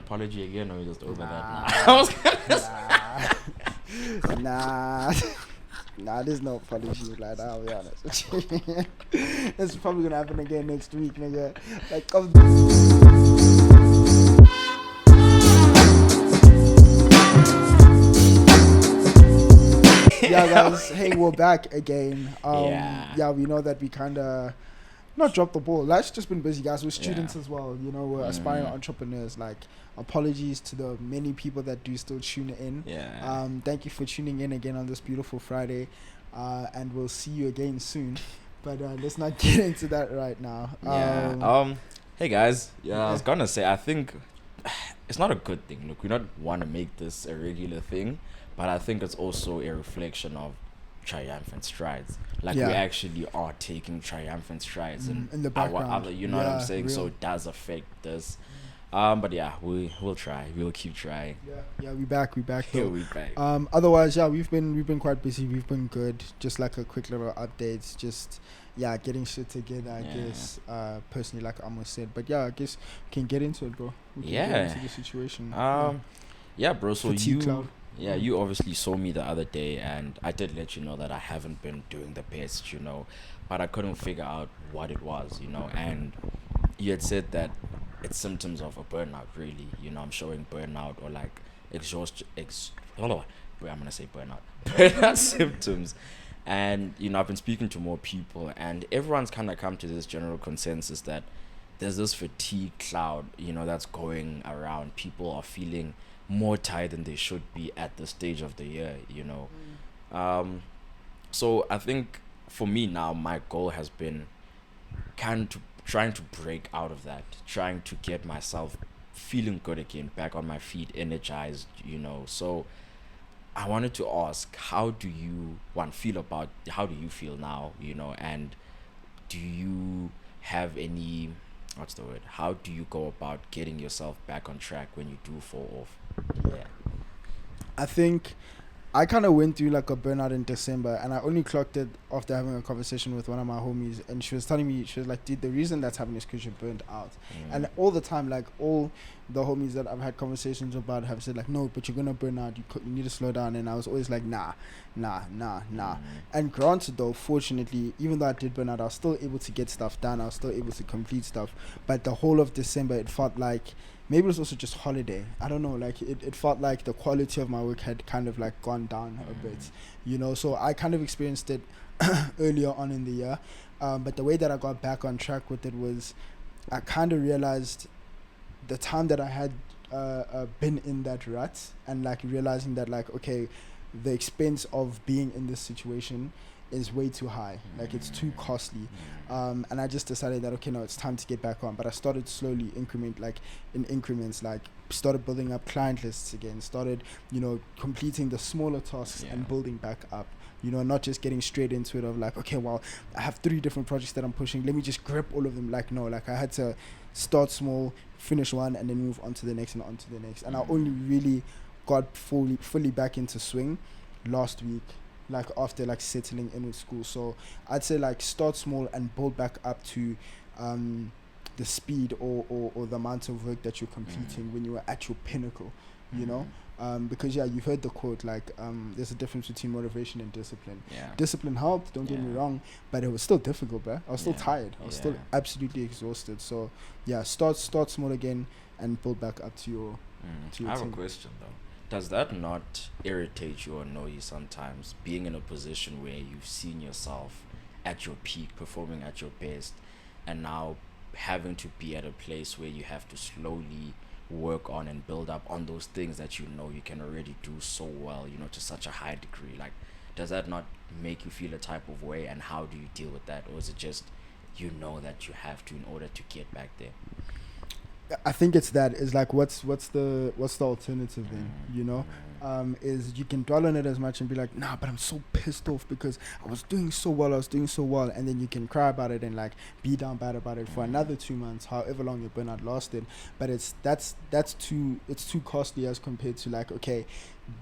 apology again, or are you just over that now? Nah, there's no apology. Like, I'll be honest with you. It's probably gonna happen again next week, nigga. Like, yeah, guys. Hey, we're back again. Yeah, we know that we kind of not dropped the ball. Life's just been busy, guys. We're students as well. You know, we're aspiring entrepreneurs. Like, apologies to the many people that do still tune in. Yeah. Thank you for tuning in again on this beautiful Friday. And we'll see you again soon. But let's not get into that right now. Hey guys. Yeah, I was gonna say, I think it's not a good thing. Look, we don't want to make this a regular thing, but I think it's also a reflection of triumphant strides. Like, we actually are taking triumphant strides in the background. Other, you know what I'm saying? Real. So it does affect this. But yeah, we'll try. We'll keep trying. Yeah, we back though. We back. Otherwise, yeah, we've been quite busy. We've been good. Just like a quick little updates. Just getting shit together. I guess. Personally, like I almost said. But yeah, I guess we can get into it, bro. We can get into the situation. Yeah, bro. So Cloud. You obviously saw me the other day, and I did let you know that I haven't been doing the best, you know, but I couldn't figure out what it was, you know, and you had said that it's symptoms of a burnout, really, you know. I'm showing burnout or like I'm gonna say burnout symptoms. And you know, I've been speaking to more people, and everyone's kind of come to this general consensus that there's this fatigue cloud, you know, that's going around. People are feeling more tired than they should be at this stage of the year, you know. So I think for me now, my goal has been trying to break out of that, trying to get myself feeling good again, back on my feet, energized, you know. So I wanted to ask, how do you feel now, you know, and do you have any, how do you go about getting yourself back on track when you do fall off? I think I kind of went through like a burnout in December, and I only clocked it after having a conversation with one of my homies, and she was telling me, she was like, dude, the reason that's happening is because you're burnt out. And all the time, like, all the homies that I've had conversations about have said like, no, but you're gonna burn out, you need to slow down. And I was always like, nah. And granted though, fortunately, even though I did burn out, I was still able to get stuff done, I was still able to complete stuff. But the whole of December, it felt like, maybe it was also just holiday, I don't know, like it felt like the quality of my work had kind of like gone down a bit, you know. So I kind of experienced it earlier on in the year, but the way that I got back on track with it was, I kind of realized the time that I had been in that rut, and like realizing that like, okay, the expense of being in this situation is way too high, like it's too costly, and I just decided that, okay, no, it's time to get back on. But I started slowly in increments, like started building up client lists again, started, you know, completing the smaller tasks and building back up, you know, not just getting straight into it of like, okay, well, I have 3 different projects that I'm pushing, let me just grip all of them. Like, no, like I had to start small, finish one, and then move on to the next and on to the next. And I only really got fully back into swing last week, like after like settling in with school. So I'd say like start small and build back up to the speed or the amount of work that you're completing when you are at your pinnacle, you know. Because you've heard the quote, like there's a difference between motivation and discipline. Discipline helped, don't get me wrong, but it was still difficult, bro. I was still tired, I was still absolutely exhausted. So start small again and build back up to your I have a question though. Does that not irritate you or annoy you sometimes, being in a position where you've seen yourself at your peak, performing at your best, and now having to be at a place where you have to slowly work on and build up on those things that you know you can already do so well, you know, to such a high degree? Like, does that not make you feel a type of way, and how do you deal with that? Or is it just, you know, that you have to in order to get back there? I think it's that. It's like, what's the alternative then, you know? Is you can dwell on it as much and be like, nah, but I'm so pissed off because I was doing so well, and then you can cry about it and like be down bad about it for another 2 months, however long your burnout lasted. But it's too costly as compared to like, okay,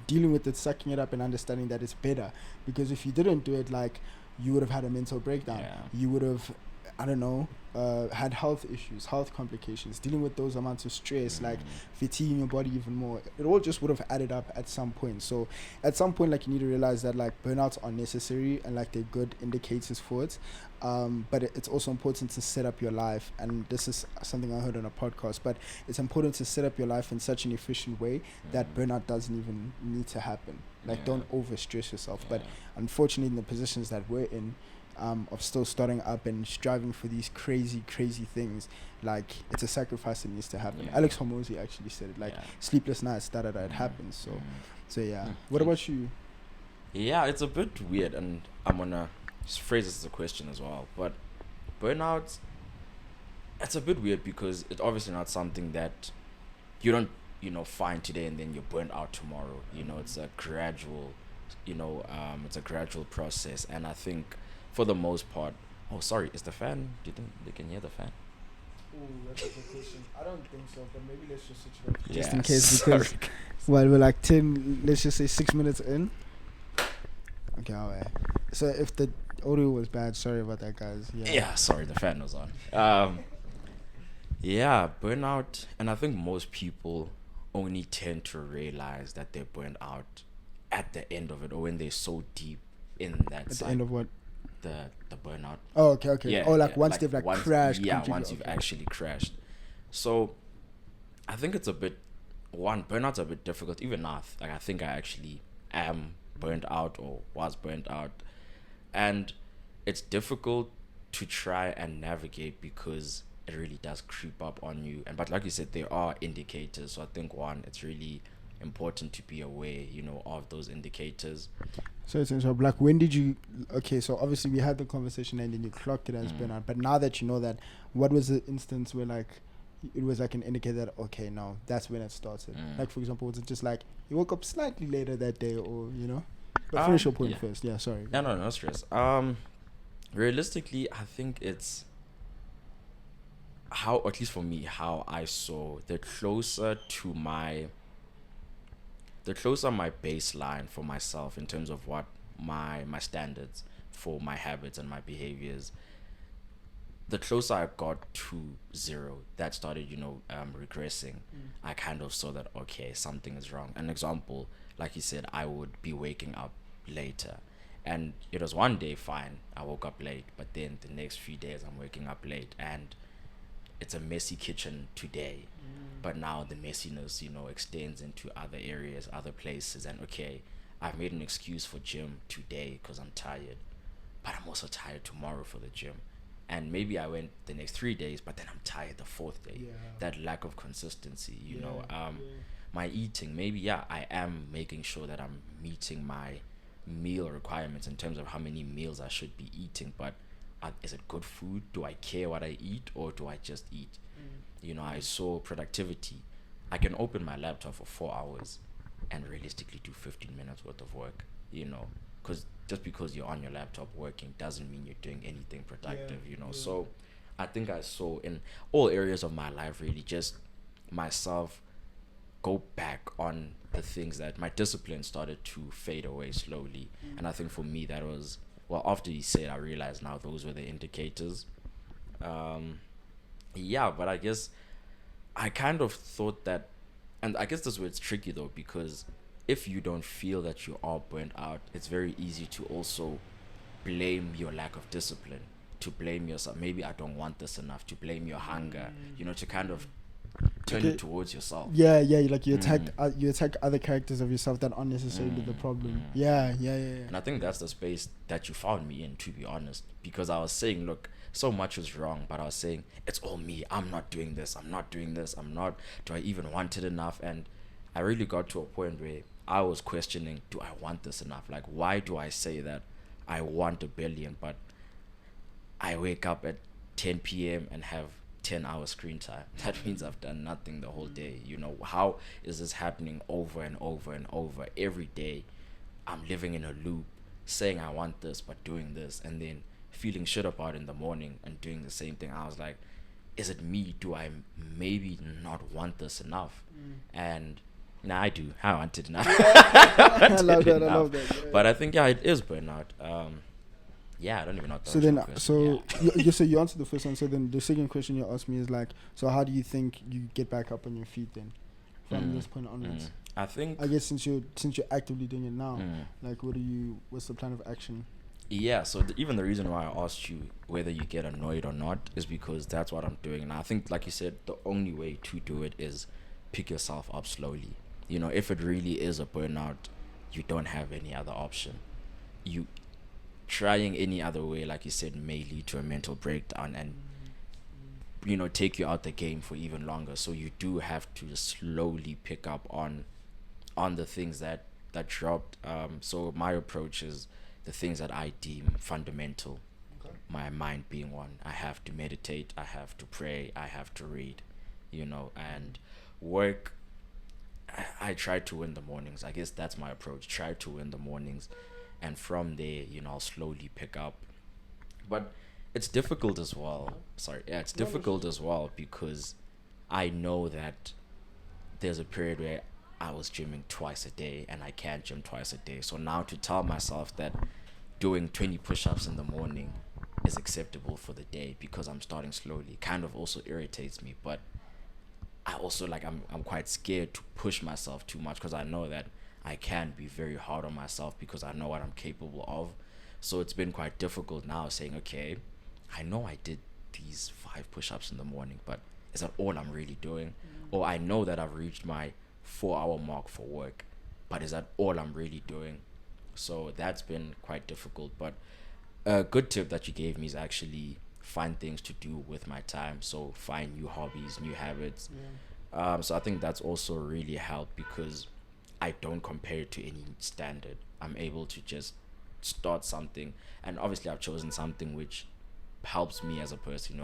dealing with it, sucking it up, and understanding that it's better. Because if you didn't do it, like, you would have had a mental breakdown. You would have I don't know, had health issues, health complications, dealing with those amounts of stress, like fatiguing your body even more, it all just would have added up at some point. So at some point, like, you need to realize that like burnouts are necessary and like they're good indicators for it. But it's also important to set up your life, and this is something I heard on a podcast. But it's important to set up your life in such an efficient way that burnout doesn't even need to happen. Like, don't overstress yourself. But unfortunately, in the positions that we're in, of still starting up and striving for these crazy things, like, it's a sacrifice that needs to happen. Alex Hormozy actually said it, like, sleepless nights, it happens. So yeah. What about you? Yeah, it's a bit weird, and I'm gonna phrase this as a question as well. But burnout, it's a bit weird because it's obviously not something that you don't, find today and then you're burnt out tomorrow. It's a gradual, it's a gradual process, and I think for the most part. Oh, sorry, is the fan? Do you think they can hear the fan? Oh, that's a good question. I don't think so, but maybe let's just switch it off. Yeah, Just in case, because while we're like 10, let's just say 6 minutes in. Okay, alright. So if the audio was bad, sorry about that, guys. Yeah, sorry, the fan was on. Yeah, burnout, and I think most people only tend to realize that they're burnt out at the end of it, or when they're so deep in that. At the end of what? The burnout. Oh, okay. Yeah, Oh, like once like they've like once, crashed. yeah, completely. once you've Okay. actually crashed. So I think it's a bit, burnout's a bit difficult. Even now, like, I think I actually am burnt out or was burnt out, and it's difficult to try and navigate because it really does creep up on you. And but like you said, there are indicators. So I think it's really important to be aware, of those indicators. So it's like, when did you? Okay, so obviously we had the conversation and then you clocked it as burnout. But now that you know that, what was the instance where like it was like an indicator that, okay, no, that's when it started? Like, for example, was it just like you woke up slightly later that day, or But finish your point first. Yeah, sorry. No stress. Realistically, I think it's how, at least for me, how I saw the closer my baseline for myself in terms of what my standards for my habits and my behaviors, the closer I got to zero, that started, regressing. I kind of saw that, okay, something is wrong. An example, like you said, I would be waking up later, and it was one day fine, I woke up late, but then the next few days I'm waking up late, and it's a messy kitchen today, but now the messiness, extends into other areas, other places, and okay, I've made an excuse for gym today because I'm tired, but I'm also tired tomorrow for the gym, and maybe I went the next 3 days, but then I'm tired the fourth day. That lack of consistency, my eating, maybe I am making sure that I'm meeting my meal requirements in terms of how many meals I should be eating, but is it good food? Do I care what I eat, or do I just eat? I saw productivity. I can open my laptop for 4 hours and realistically do 15 minutes worth of work, because just because you're on your laptop working doesn't mean you're doing anything productive, So I think I saw in all areas of my life, really, just myself go back on the things that my discipline started to fade away slowly. And I think for me that was, well, after he said, I realized now those were the indicators. But I guess I kind of thought that, and I guess this is where it's tricky though, because if you don't feel that you are burnt out, it's very easy to also blame your lack of discipline, to blame yourself. Maybe I don't want this enough, to blame your hunger, to kind of turn it towards yourself. Yeah, like you attack other characters of yourself that aren't necessarily the problem. Yeah. And I think that's the space that you found me in, to be honest, because I was saying, look, so much was wrong, but I was saying, it's all me, I'm not doing this, do I even want it enough? And I really got to a point where I was questioning, do I want this enough? Like, why do I say that I want 1 billion, but I wake up at 10 p.m. and have 10 hours screen time? That means I've done nothing the whole day. How is this happening over and over and over every day? I'm living in a loop, saying I want this but doing this, and then feeling shit about it in the morning and doing the same thing. I was like, is it me? Do I maybe not want this enough? And now I do. I want it enough. I love that. But I think it is burnout. Yeah, I don't even know what the So original then, question. so Yeah. you answered the first one. So then, the second question you asked me is like, so how do you think you get back up on your feet then, from this point onwards? I think. I guess since you're actively doing it now, Mm, like, what's the plan of action? yeah. So even the reason why I asked you whether you get annoyed or not is because that's what I'm doing, and I think, like you said, the only way to do it is pick yourself up slowly. If it really is a burnout, you don't have any other option. You trying any other way, like you said, may lead to a mental breakdown and take you out the game for even longer. So you do have to slowly pick up on the things that dropped. So my approach is the things that I deem fundamental. Okay. My mind being one. I have to meditate. I have to pray. I have to read. And work. I try to win the mornings. I guess that's my approach. Try to win the mornings, and from there, I'll slowly pick up. But it's difficult as well. Sorry, yeah, it's No, no, difficult as well because I know that there's a period where I was gymming twice a day and I can't gym twice a day. So now to tell myself that doing 20 push-ups in the morning is acceptable for the day because I'm starting slowly kind of also irritates me. But I also I'm quite scared to push myself too much because I know that I can be very hard on myself because I know what I'm capable of. So it's been quite difficult now saying, okay, I know I did these 5 push-ups in the morning, but is that all I'm really doing? Or I know that I've reached my 4 hour mark for work, but is that all I'm really doing? So that's been quite difficult. But a good tip that you gave me is actually find things to do with my time. So find new hobbies, new habits. So I think that's also really helped because I don't compare it to any standard. I'm able to just start something, and obviously I've chosen something which helps me as a person.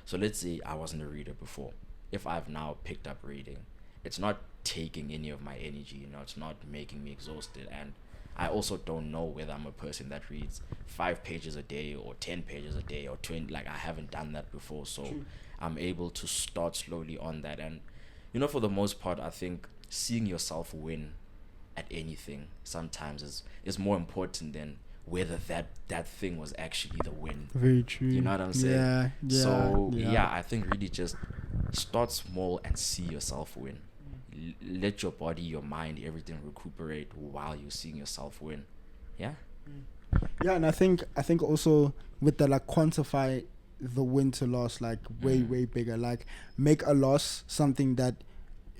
So let's say I wasn't a reader before. If I've now picked up reading, it's not taking any of my energy. It's not making me exhausted, and I also don't know whether I'm a person that reads 5 pages a day or 10 pages a day or 20. Like I haven't done that before, so True. I'm able to start slowly on that. And for the most part, I think seeing yourself win at anything sometimes is more important than whether that thing was actually the win. Very true. You know what I'm saying? Yeah, yeah. So yeah, I think really just start small and see yourself win. Let your body, your mind, everything recuperate while you're seeing yourself win. Yeah. Yeah, and I think also with the, like, quantify the win to loss, like, way bigger. Like, make a loss something that,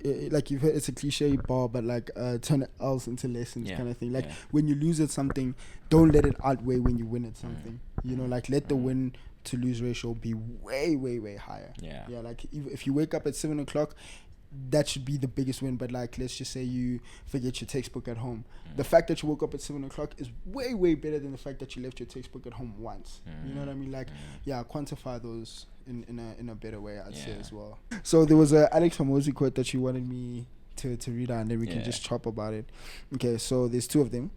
like, you've heard, it's a cliche bar, but like, turn L's into lessons, Yeah, kind of thing. Like, yeah. when you lose at something, don't let it outweigh when you win at something. Like, let the win to lose ratio be way higher. Yeah. Yeah, like, if you wake up at 7 o'clock, that should be the biggest win. But like, let's just say you forget your textbook at home. The fact that you woke up at 7 o'clock is way better than the fact that you left your textbook at home once. You know what I mean? Like, yeah, quantify those in a better way, I'd say, as well. So there was a Alex Hormozy quote that you wanted me to read out, and then we can just chop about it. Okay, so there's two of them.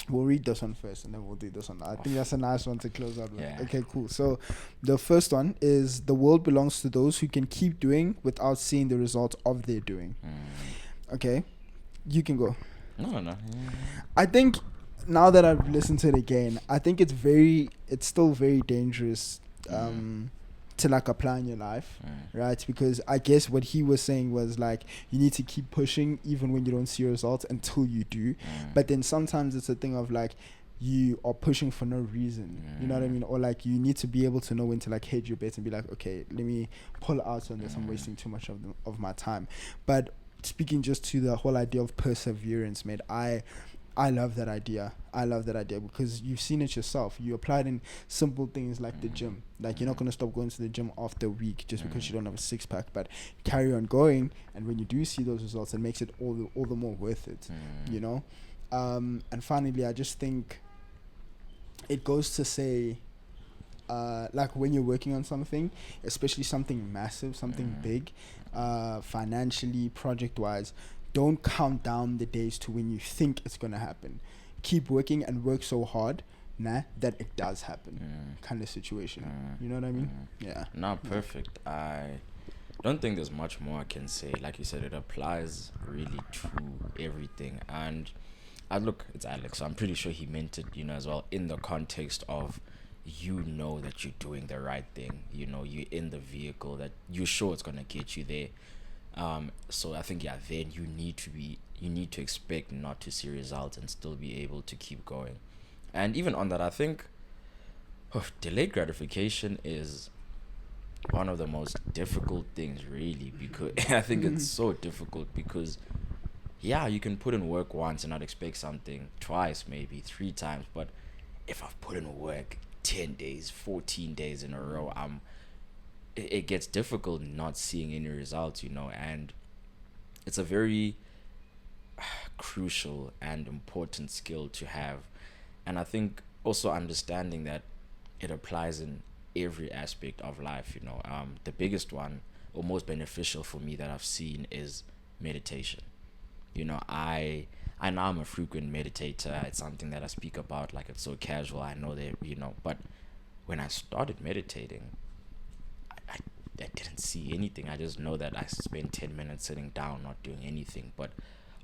We'll read this one first and then we'll do this one. I think that's a nice one to close out with. Yeah. Okay, cool. So the first one is, the world belongs to those who can keep doing without seeing the result of their doing. Okay, you can go. No. I think now that I've listened to it again, I think it's still very dangerous to, like, apply in your life, right? Because I guess what he was saying was, like, you need to keep pushing even when you don't see results until you do. But then sometimes it's a thing of, like, you are pushing for no reason, you know what I mean? Or, like, you need to be able to know when to, like, hedge your bets and be like, okay, let me pull out on this. I'm wasting too much of my time. But speaking just to the whole idea of perseverance, mate, I love that idea. Because you've seen it yourself. You applied in simple things like the gym. Like, you're not going to stop going to the gym after a week just because you don't have a six pack, but carry on going. And when you do see those results, it makes it all the more worth it, and finally, I just think it goes to say, like, when you're working on something, especially something massive, something big, financially, project-wise, don't count down the days to when you think it's going to happen. Keep working and work so hard that it does happen, kind of situation. You know what I mean? Yeah. No, perfect. I don't think there's much more I can say. Like you said, it applies really to everything. And Look, it's Alex, so I'm pretty sure he meant it, as well, in the context of, that you're doing the right thing. You're in the vehicle that you're sure it's gonna get you there. So I think, yeah, then you need to expect not to see results and still be able to keep going. And even on that, I think, delayed gratification is one of the most difficult things, really, because I think it's so difficult because, yeah, you can put in work once and not expect something, twice, maybe three times, but if I've put in work 10 days, 14 days in a row, it gets difficult not seeing any results, and it's a very crucial and important skill to have. And I think also understanding that it applies in every aspect of life. The biggest one, or most beneficial for me, that I've seen is meditation. I know I'm a frequent meditator. It's something that I speak about like it's so casual. I know that, but when I started meditating, I didn't see anything. I just know that I spent 10 minutes sitting down, not doing anything. But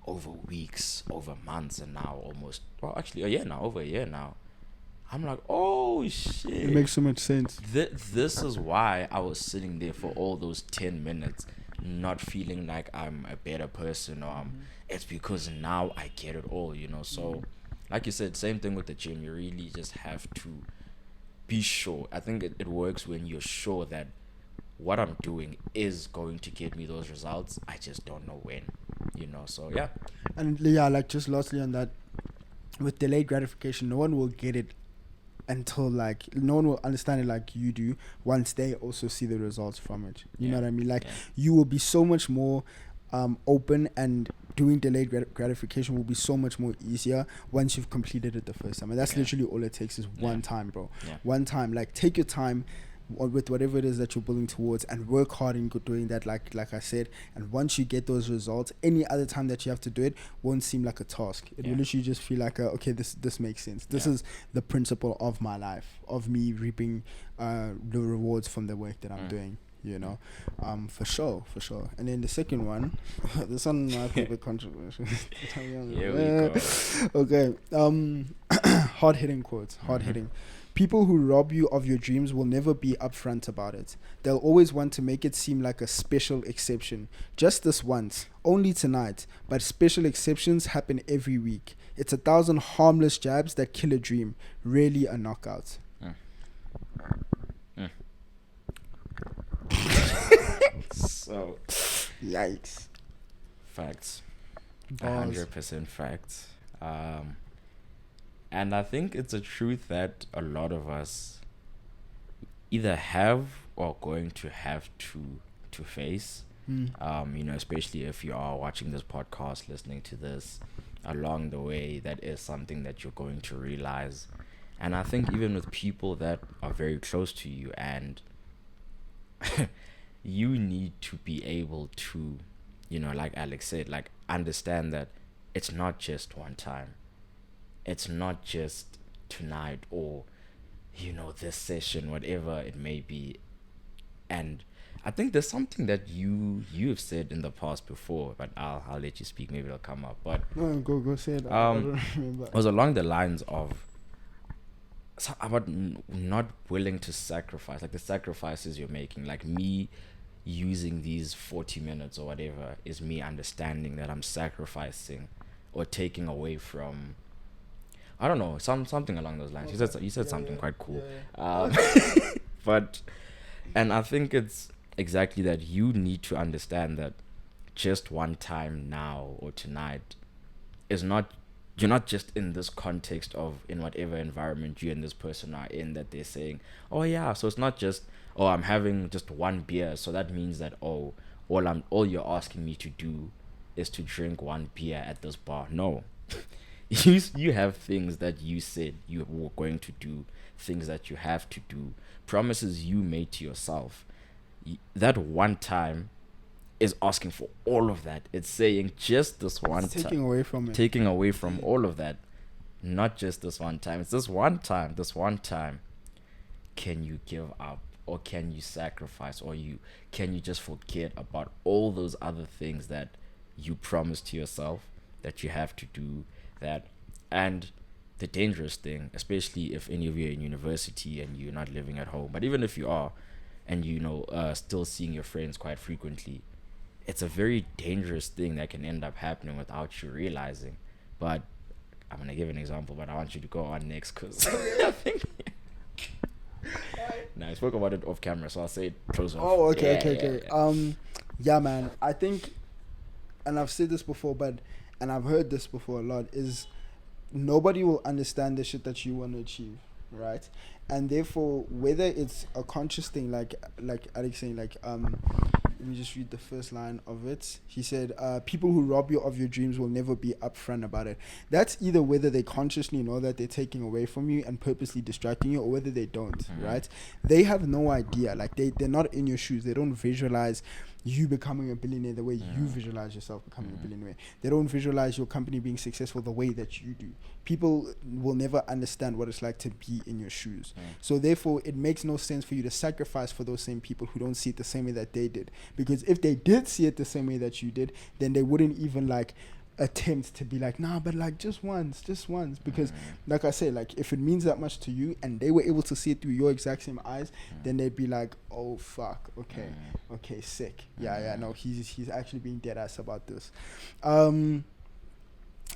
over weeks, over months, and now almost, well, actually, over a year now, I'm like, oh It shit. makes so much sense. This is why I was sitting there for all those 10 minutes, not feeling like I'm a better person, or it's because now I get it all. So, like you said, same thing with the gym. You really just have to be sure. I think it works when you're sure that what I'm doing is going to get me those results. I just don't know when. So, yeah. And yeah, like just lastly on that, with delayed gratification, no one will get it until like no one will understand it like you do once they also see the results from it. You know what I mean? Like you will be so much more open, and doing delayed gratification will be so much more easier once you've completed it the first time. And that's literally all it takes is one time, bro. One time. Like take your time with whatever it is that you're building towards, and work hard in doing that, like I said. And once you get those results, any other time that you have to do it won't seem like a task. It will literally just feel like okay, this makes sense. This is the principle of my life, of me reaping the rewards from the work that I'm doing, for sure. And then the second one, this one might be a bit controversial. Here we go. Okay. Hard-hitting quotes. Hard-hitting. People who rob you of your dreams will never be upfront about it. They'll always want to make it seem like a special exception. Just this once, only tonight, but special exceptions happen every week. It's 1,000 harmless jabs that kill a dream, rarely a knockout. So, yikes. Facts. Bars. 100% facts. And I think it's a truth that a lot of us either have or going to have to face. Especially if you are watching this podcast, listening to this along the way, that is something that you're going to realize. And I think even with people that are very close to you, and you need to be able to, like Alex said, like understand that it's not just one time. It's not just tonight or, this session, whatever it may be. And I think there's something that you've said in the past before, but I'll let you speak. Maybe it'll come up. But no, go say it. I don't remember. It was along the lines of about not willing to sacrifice, like the sacrifices you're making, like me using these 40 minutes or whatever is me understanding that I'm sacrificing or taking away from, I don't know, something along those lines. You said something quite cool. But, and I think it's exactly that. You need to understand that just one time now or tonight is not, you're not just in this context of, in whatever environment you and this person are in, that they're saying, oh yeah, so it's not just, oh, I'm having just one beer, so that means that, oh, all you're asking me to do is to drink one beer at this bar. No. You have things that you said you were going to do, things that you have to do, promises you made to yourself. That one time is asking for all of that. It's saying just this one time. Taking away from it. Taking away from all of that. Not just this one time. It's this one time. This one time. Can you give up? Or can you sacrifice? Or can you just forget about all those other things that you promised to yourself that you have to do, that. And the dangerous thing, especially if any of you are in university and you're not living at home, but even if you are, and still seeing your friends quite frequently, it's a very dangerous thing that can end up happening without you realizing. But I'm gonna give an example, but I want you to go on next because I think. No, I spoke about it off camera, so I'll say it close off. Oh, okay, Yeah, okay, yeah, okay. yeah. Yeah, man. I think, and I've said this before, and I've heard this before a lot, is nobody will understand the shit that you want to achieve, right? And therefore, whether it's a conscious thing, like Alex saying, let me just read the first line of it. He said, people who rob you of your dreams will never be upfront about it. That's either whether they consciously know that they're taking away from you and purposely distracting you, or whether they don't, right? They have no idea. Like, they're not in your shoes. They don't visualize you becoming a billionaire the way you visualize yourself becoming a billionaire. They don't visualize your company being successful the way that you do. People will never understand what it's like to be in your shoes. So therefore, it makes no sense for you to sacrifice for those same people who don't see it the same way that they did. Because if they did see it the same way that you did, then they wouldn't even like attempt to be like, nah, but like just once, because like I say, like if it means that much to you and they were able to see it through your exact same eyes, then they'd be like, oh fuck, okay, sick, yeah, no, he's actually being dead ass about this. In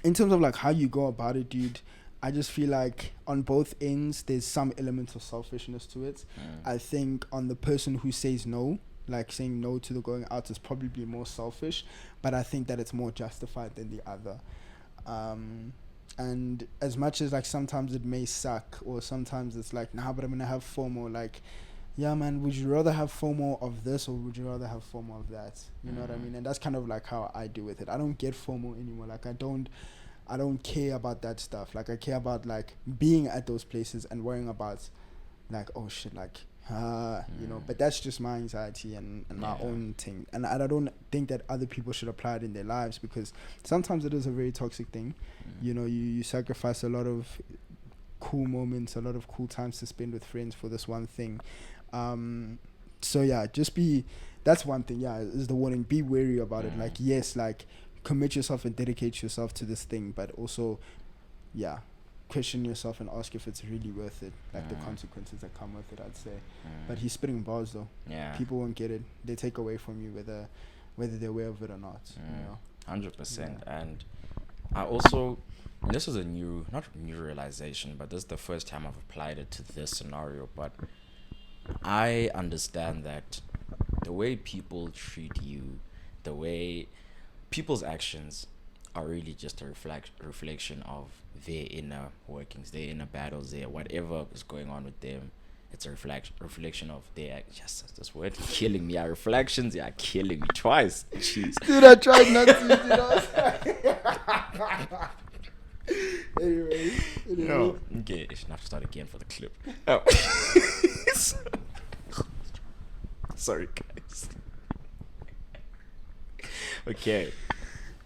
terms of like how you go about it, dude, I just feel like on both ends there's some elements of selfishness to it. I think on the person who says no, like saying no to the going out, is probably more selfish, but I think that it's more justified than the other. And as much as like sometimes it may suck, or sometimes it's like, nah, but I'm gonna have FOMO, like, yeah, man, would you rather have FOMO of this or would you rather have FOMO of that? You know what I mean? And that's kind of like how I deal with it. I don't get FOMO anymore. Like I don't care about that stuff. Like I care about like being at those places and worrying about like, oh shit, like but that's just my anxiety and my own thing, and I don't think that other people should apply it in their lives, because sometimes it is a very toxic thing. You sacrifice a lot of cool moments, a lot of cool times to spend with friends for this one thing. So yeah, that's one thing, is the warning. Be wary about it. Like, yes, like commit yourself and dedicate yourself to this thing, but also question yourself and ask if it's really worth it, like the consequences that come with it, I'd say. But he's spitting bars though. People won't get it. They take away from you whether they're aware of it or not. 100%. And I also, this is not new realization, but this is the first time I've applied it to this scenario. But I understand that the way people treat you, the way people's actions are really just a reflection of their inner workings, their inner battles, their whatever is going on with them. It's a reflection of their, yes, this word killing me. Reflections are killing me twice. Jeez. Dude, I tried not to, Anyway. No, okay, I should have to start again for the clip. Oh. Sorry, guys. Okay.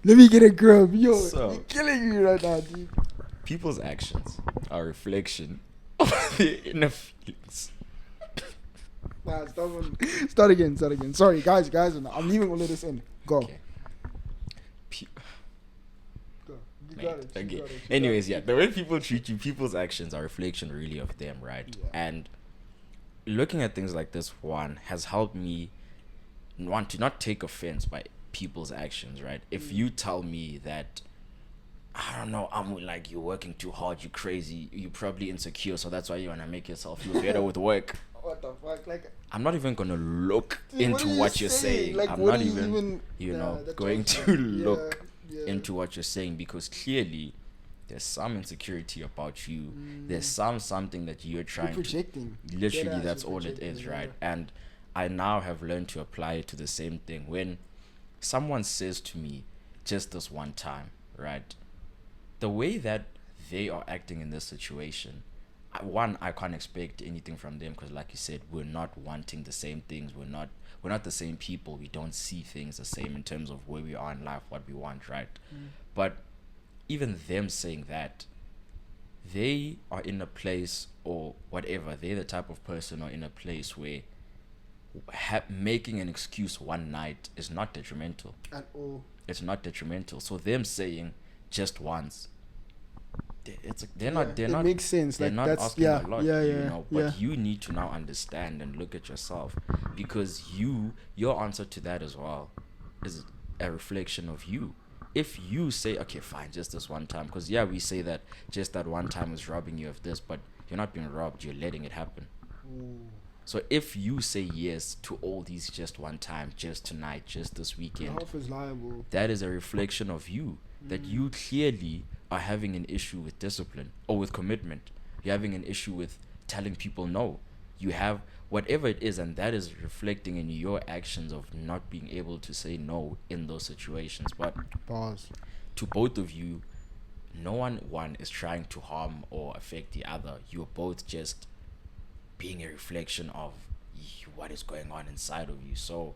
Let me get a grub. Yo, So, you're killing me right now, dude. People's actions are a reflection of their inner feelings. Nah, start again. Sorry, guys, I'm leaving all of this in. Go. Okay. Go. You got it. Okay. Anyways, the way people treat you, people's actions are a reflection really of them, right? Yeah. And looking at things like this one has helped me want to not take offense by people's actions, right? If you tell me that, I don't know, I'm like, you're working too hard, you're crazy, you're probably insecure, so that's why you want to make yourself feel better with work. What the fuck? Like, I'm not even going to look into what you're saying. Like, I'm what not do even going to look into what you're saying, because clearly there's some insecurity about you. There's something that you're trying projecting. to. Literally, that's all it is, right? And I now have learned to apply it to the same thing. When someone says to me just this one time, right, the way that they are acting in this situation, I can't expect anything from them, because like you said, we're not wanting the same things. We're not the same people. We don't see things the same in terms of where we are in life, what we want, right? But even them saying that, they are in a place, or whatever, they're the type of person or in a place where making an excuse one night is not detrimental at all. It's not detrimental. So them saying just once It makes sense. they're Like not that's asking a lot, yeah. but you need to now understand and look at yourself, because your answer to that as well is a reflection of you. If you say, okay, fine, just this one time, because we say that just that one time is robbing you of this, but you're not being robbed, you're letting it happen. So if you say yes to all these just one time, just tonight, just this weekend, half is liable. that is a reflection of you, that you clearly are having an issue with discipline or with commitment. You're having an issue with telling people no. You have whatever it is, and that is reflecting in your actions of not being able to say no in those situations. But Pause. to both of you, no one is trying to harm or affect the other. You're both just being a reflection of what is going on inside of you. So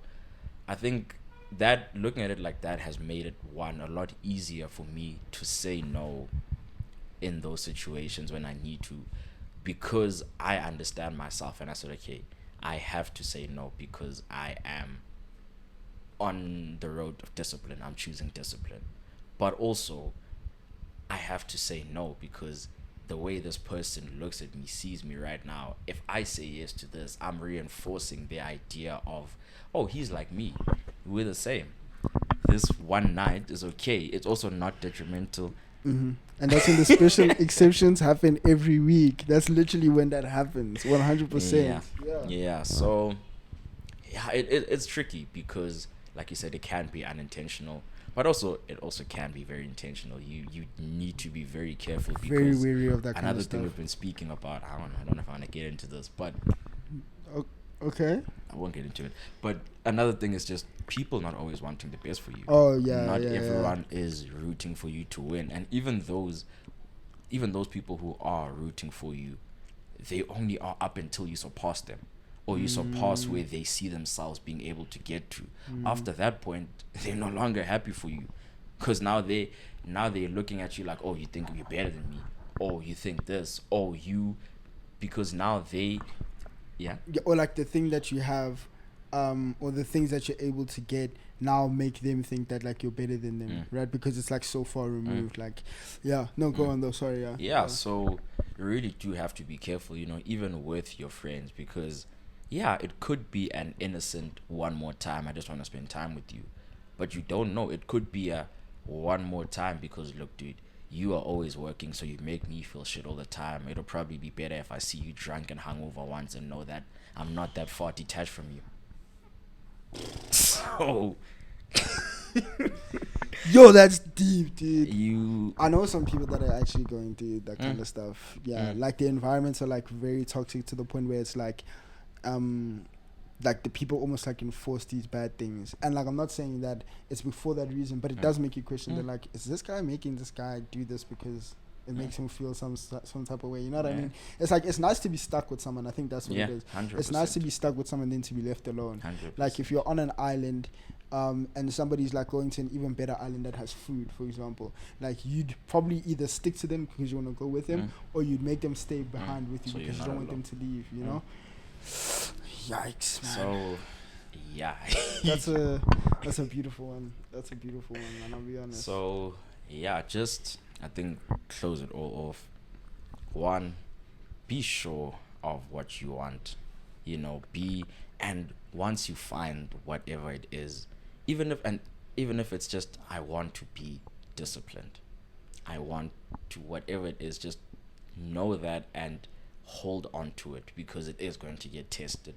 I think that looking at it like that has made it a lot easier for me to say no in those situations when I need to, because I understand myself, and I said, okay, I have to say no because I am on the road of discipline. I'm choosing discipline. But also I have to say no because the way this person looks at me, sees me right now, if I say yes to this, I'm reinforcing the idea of, oh, he's like me. We're the same. This one night is okay. It's also not detrimental. And that's when the special exceptions happen every week. That's literally when that happens. 100%. Yeah. So, it's tricky because, like you said, it can be unintentional, but also it also can be very intentional. You need to be very careful because very wary of that kind another of thing stuff. we've been speaking about. I don't know if I want to get into this, but okay. I won't get into it. But another thing is just people not always wanting the best for you. Oh yeah. Not everyone is rooting for you to win, and even those people who are rooting for you, they only are up until you surpass them, or you surpass where they see themselves being able to get to. After that point, they're no longer happy for you, because now they're looking at you like, oh, you think you're better than me, or you think this, or you, because now they, or like the thing that you have, or the things that you're able to get now make them think that like you're better than them, right? Because it's like so far removed. Like, go on though. Sorry, So you really do have to be careful, even with your friends, because it could be an innocent one more time, I just want to spend time with you, but you don't know, it could be a one more time because, look, dude, you are always working, so you make me feel shit all the time. It'll probably be better if I see you drunk and hungover once and know that I'm not that far detached from you. So yo, that's deep, dude. I know some people that are actually going through that kind of stuff. Like the environments are like very toxic to the point where it's like the people almost like enforce these bad things, and like I'm not saying that it's before that reason, but it does make you question that, like, is this guy making this guy do this because it makes him feel some type of way, you know what I mean? It's like, it's nice to be stuck with someone. I think that's what it is. 100%. It's nice to be stuck with someone than to be left alone. 100%. Like if you're on an island and somebody's like going to an even better island that has food, for example, like you'd probably either stick to them because you want to go with them, or you'd make them stay behind with you because you don't want them to leave, you know? Yikes, man. So that's a beautiful one. That's a beautiful one, man, I'll be honest. So just, I think, close it all off. One, be sure of what you want, and once you find whatever it is, even if it's just, I want to be disciplined, I want to, whatever it is, just know that and hold on to it, because it is going to get tested.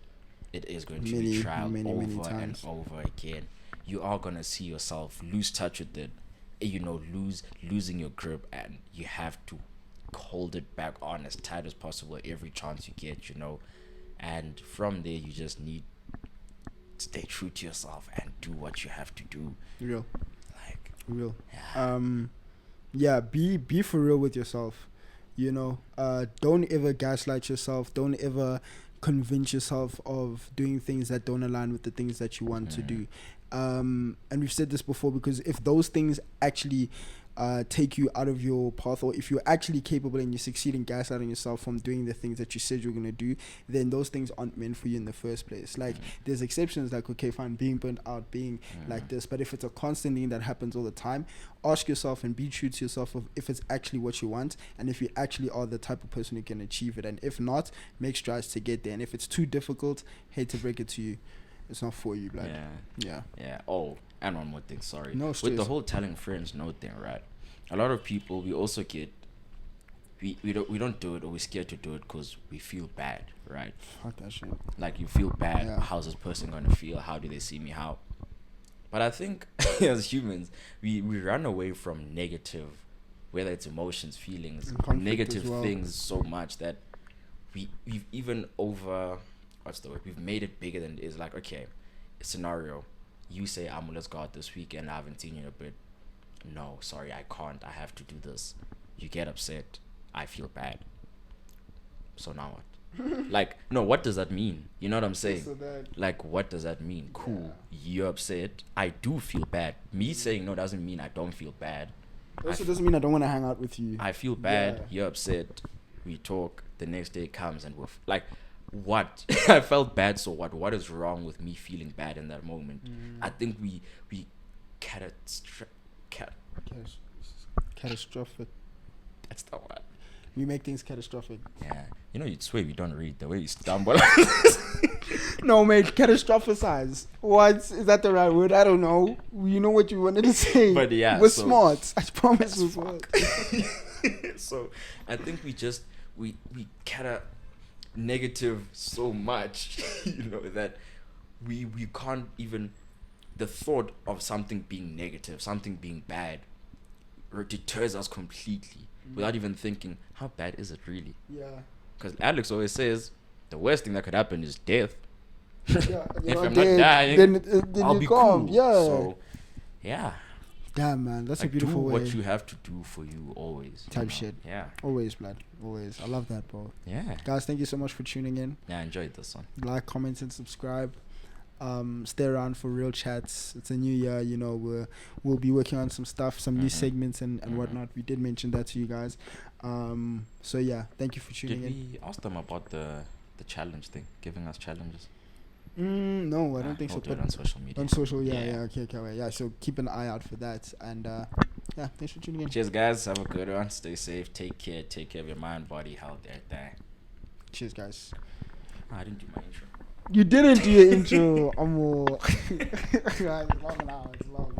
It is going to be tried over and over again. You are going to see yourself lose touch with it, losing your grip, and you have to hold it back on as tight as possible every chance you get, and from there you just need to stay true to yourself and do what you have to do. Real. Be for real with yourself. Don't ever gaslight yourself. Don't ever convince yourself of doing things that don't align with the things that you want to do. And we've said this before, because if those things actually take you out of your path, or if you're actually capable and you succeed in gaslighting yourself from doing the things that you said you're going to do, then those things aren't meant for you in the first place. Like, there's exceptions, like, okay, fine, being burnt out, being like this, but if it's a constant thing that happens all the time, ask yourself and be true to yourself of if it's actually what you want, and if you actually are the type of person who can achieve it. And if not, make strides to get there. And if it's too difficult, hate to break it to you, it's not for you, blood. Yeah. Oh, and one more thing, sorry. No With stress. the whole telling friends no thing, right? A lot of people, we also get, we don't do it, or we're scared to do it because we feel bad, right? Fuck that shit. Like, you feel bad. Yeah. How's this person gonna feel? How do they see me? How? But I think as humans, we run away from negative, whether it's emotions, feelings, And conflict negative as well. things so much that we've even what's the word? We've made it bigger than it is. Like, okay, scenario, you say, let's go out this weekend. I haven't seen you in a bit. No, sorry, I can't. I have to do this. You get upset. I feel bad. So now what? Like, no, what does that mean? You know what I'm saying? So that, Like, what does that mean? Cool, you're upset. I do feel bad. Me saying no doesn't mean I don't feel bad. also doesn't mean I don't want to hang out with you. I feel bad. Yeah. You're upset. We talk. The next day comes and we're like, what? I felt bad. So what? What is wrong with me feeling bad in that moment? I think we Catastrophic. that's the one. We make things catastrophic. Yeah, you know, you'd swear we don't read the way you stumble. No, mate, catastrophicize. What? Is that the right word? I don't know. You know what you wanted to say. But yeah, we're so- smart. I promise we're smart. So I think we kind of negative so much, you know, that we can't even, the thought of something being negative, something being bad, deters us completely without even thinking, how bad is it really? Yeah. Because Alex always says the worst thing that could happen is death. Yeah. If I'm dead, not dying, then I'll you be calm. cool. Yeah. So yeah, Damn, man, that's like, a beautiful do way. what you have to do for you always. Type you know? shit. Yeah. Always, blood. Always. I love that, bro. Yeah. Guys, thank you so much for tuning in. Yeah, I enjoyed this one. Like, comment, and subscribe. Stay around for real chats. It's a new year, you know. We'll be working on some stuff, some new segments and whatnot. We did mention that to you guys. So yeah, thank you for tuning Did in. we ask them about the challenge thing, giving us challenges? No, I don't think We'll so. do it on social media. On social, yeah, okay, wait. Yeah, so keep an eye out for that. And yeah, thanks for tuning in. Cheers, guys. Have a good one. Stay safe. Take care. Take care of your mind, body, health, everything. Cheers, guys. I didn't do my intro. You didn't do your intro. I'm all. Right, it's long now. It's long.